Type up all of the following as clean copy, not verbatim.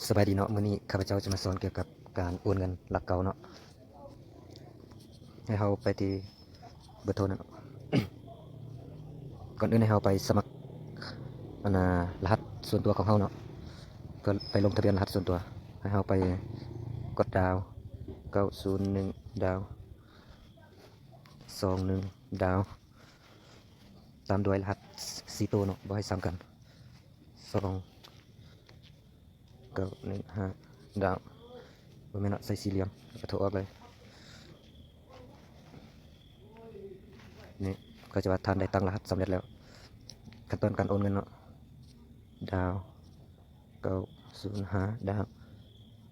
สบายดีเนาะมื้อนี้ข้าพเจ้าจะมาสอนเกี่ยวกับการโอนเงินหลักเก่าเนาะให้เราไปที่เบอร์โทรนั่นเนาะ ก่อนอื่นให้เราไปสมัครรหัสส่วนตัวของเราเนาะเพื่อไปลงทะเบียนรหัสส่วนตัวให้เราไปกดดาว901ดาว21ดาวตามด้วยรหัส4ตัวเนาะบ่ให้ซ้ำกัน2915ดาวบ่แม่นเนาะใส่สี่เหลี่ยมแล้วก็โทรออกเลยนี่ก็จะว่าท่านได้ตั้งรหัสสำเร็จแล้วขั้นตอนการโอนเงินเนาะดาว905ดาว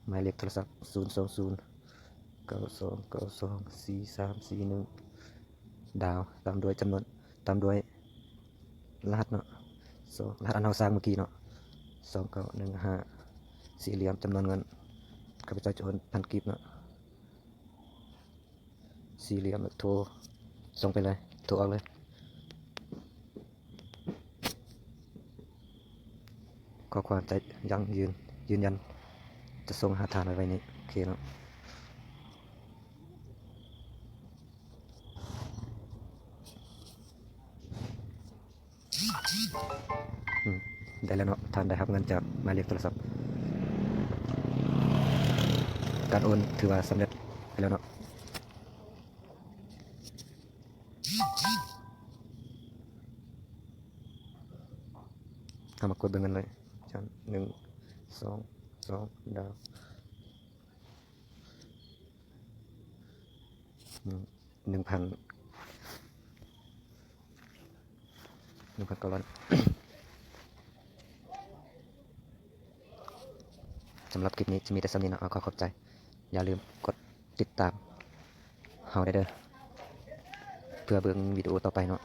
หมายเลขโทรศัพท์02092924341ดาวตามด้วยจำนวนตามด้วยรหัสเนาะรหัสอันเราสร้างเมื่อกี้เนาะ2915สี่เหลี่ยมจำนวนเงินข้าพเจ้าจะโอน1,000 กีบเนาะสี่เหลี่ยมโทรส่งไปเลยโทรออกเลยข้อความจะยังยืนยันจะส่งหาทานไว้นี้โอเคเนาะได้แล้วเนาะท่านได้รับเงินจากหมายเลขโทรศัพท์การโอนถือว่าสำเร็จไปแล้วเนาะเอามากดเบิ่งกันเลยชั้น1 2 2ดาว1,900สำหรับคลิปนี้จะมีแต่สำเนียงเนาะขอขอบใจอย่าลืมกดติดตามเฮาได้เด้อเพื่อเบิ่งวิดีโอต่อไปเนาะ